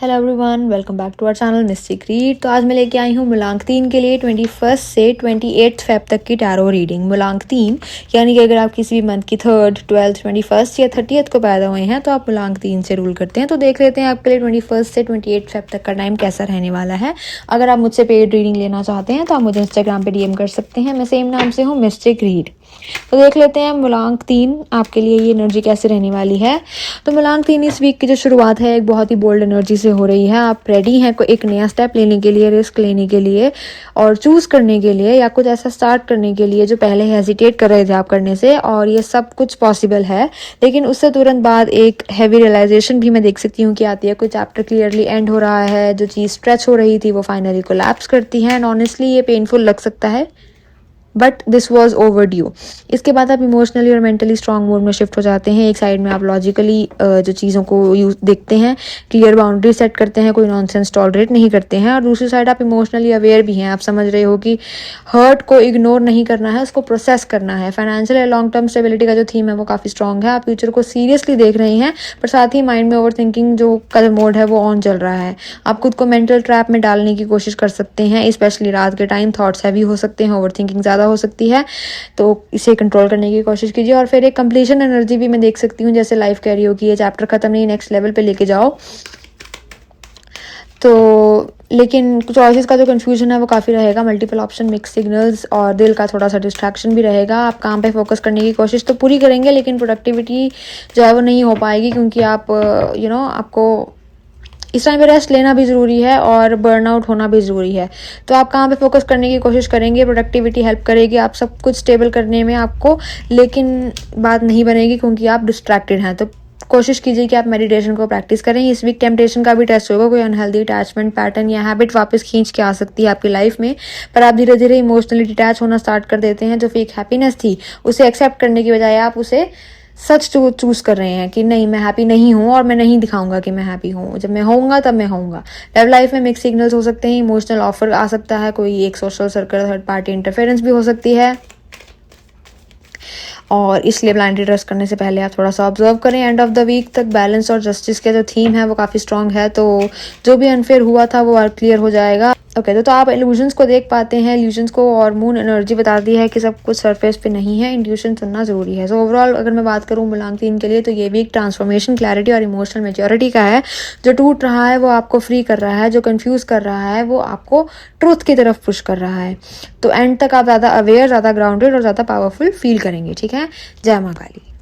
Hello everyone, welcome back to our channel Mystic Read. तो आज मैं लेके आई हूँ मूलांक 3 के लिए 21 से 28 फेब तक की टैरो रीडिंग। मूलांक 3 यानी कि अगर आप किसी भी मंथ की 3rd, 12th, 21st या 30th को पैदा हुए हैं तो आप मूलांक 3 से रूल करते हैं। तो देख लेते हैं आपके लिए 21 से 28 फेब तक का टाइम कैसा रहने वाला है। अगर आप मुझसे पेड रीडिंग लेना चाहते हैं तो आप मुझे इंस्टाग्राम पर DM कर सकते हैं। मैं सेम नाम से हूँ, मिस्टिक रीड। तो देख लेते हैं मूलांक 3 आपके लिए ये एनर्जी कैसे रहने वाली है। तो मूलांक 3 इस वीक की जो शुरुआत है एक बहुत ही बोल्ड एनर्जी से हो रही है। आप रेडी हैं कोई एक नया स्टेप लेने के लिए, रिस्क लेने के लिए और चूज करने के लिए, या कुछ ऐसा स्टार्ट करने के लिए जो पहले हेजिटेट कर रहे थे आप करने से। और ये सब कुछ पॉसिबल है, लेकिन उससे तुरंत बाद एक हैवी रियलाइजेशन भी मैं देख सकती हूँ कि आती है। कोई चैप्टर क्लियरली एंड हो रहा है, जो चीज़ स्ट्रेच हो रही थी वो फाइनली कोलैप्स करती है। एंड ऑनेस्टली ये पेनफुल लग सकता है, but this was over due. इसके बाद आप इमोशनली और मेंटली स्ट्रॉन्ग मोड में शिफ्ट हो जाते हैं। एक साइड में आप लॉजिकली जो चीज़ों को यूज देखते हैं, क्लियर बाउंड्री सेट करते हैं, कोई नॉनसेंस टॉलरेट नहीं करते हैं। और दूसरी साइड आप इमोशनली अवेयर भी हैं। आप समझ रहे हो कि हर्ट को इग्नोर नहीं करना है, उसको प्रोसेस करना है। फाइनेंशियल और लॉन्ग टर्म स्टेबिलिटी का जो थीम है वो काफ़ी स्ट्रॉन्ग है। आप फ्यूचर को सीरियसली देख रहे हैं, पर साथ ही माइंड में ओवर थिंकिंग जो का जो मोड है वो ऑन चल रहा है। आप खुद को मेंटल ट्रैप में डालने की कोशिश कर सकते हैं, स्पेशली रात के टाइम। थॉट्स हैवी हो सकते हैं, ओवर थिंकिंग ज़्यादा हो सकती है, तो इसे कंट्रोल करने की कोशिश कीजिए। और फिर एक कंप्लीशन एनर्जी भी मैं देख सकती हूँ, जैसे लाइफ कह रही हो कि ये चैप्टर खत्म नहीं, नेक्स्ट लेवल पे लेके जाओ। तो लेकिन चॉइसेस का जो कंफ्यूजन है वो काफ़ी रहेगा, मल्टीपल ऑप्शन, मिक्स सिग्नल्स और दिल का थोड़ा सा डिस्ट्रैक्शन भी रहेगा। आप काम पे फोकस करने की कोशिश तो पूरी करेंगे, लेकिन प्रोडक्टिविटी जो है वो नहीं हो पाएगी, क्योंकि आप आपको इस टाइम पे रेस्ट लेना भी ज़रूरी है और बर्नआउट होना भी ज़रूरी है। तो आप कहाँ पे फोकस करने की कोशिश करेंगे, प्रोडक्टिविटी हेल्प करेगी आप सब कुछ स्टेबल करने में आपको, लेकिन बात नहीं बनेगी क्योंकि आप डिस्ट्रैक्टेड हैं। तो कोशिश कीजिए कि आप मेडिटेशन को प्रैक्टिस करें। इस वीक टेम्पटेशन का भी टेस्ट होगा, कोई अनहेल्दी अटैचमेंट पैटर्न या हैबिट वापस खींच के आ सकती है आपकी लाइफ में। पर आप धीरे धीरे इमोशनली डिटैच होना स्टार्ट कर देते हैं। जो फेक हैप्पीनेस थी उसे एक्सेप्ट करने की बजाय आप उसे सच चूज कर रहे हैं कि नहीं, मैं हैप्पी नहीं हूँ और मैं नहीं दिखाऊंगा कि मैं हैप्पी हूँ। जब मैं होऊंगा तब मैं होऊंगा। लव लाइफ में मिक्स सिग्नल्स हो सकते हैं, इमोशनल ऑफर आ सकता है, कोई एक social circle, third party interference भी हो सकती है। और इसलिए ब्लाइंडली ट्रस्ट करने से पहले आप थोड़ा सा ऑब्जर्व करें। एंड ऑफ द वीक तक बैलेंस और जस्टिस का जो थीम है वो काफ़ी स्ट्रांग है, तो जो भी अनफेयर हुआ था वो क्लियर हो जाएगा। ओके, तो आप इल्यूजन्स को देख पाते हैं, इल्यूजन्स को, और मून एनर्जी बताती है कि सब कुछ सरफेस पे नहीं है। इंट्यूशन सुनना जरूरी है। सो ओवरऑल अगर मैं बात करूँ मूलांक 3 के लिए, तो ये भी एक ट्रांसफॉर्मेशन, क्लैरिटी और इमोशनल मेच्योरिटी का है। जो टूट रहा है वो आपको फ्री कर रहा है, जो कंफ्यूज कर रहा है वो आपको ट्रूथ की तरफ पुश कर रहा है। तो एंड तक आप ज़्यादा अवेयर, ज़्यादा ग्राउंडेड और ज़्यादा पावरफुल फील करेंगे। ठीक है, जय माँ काली।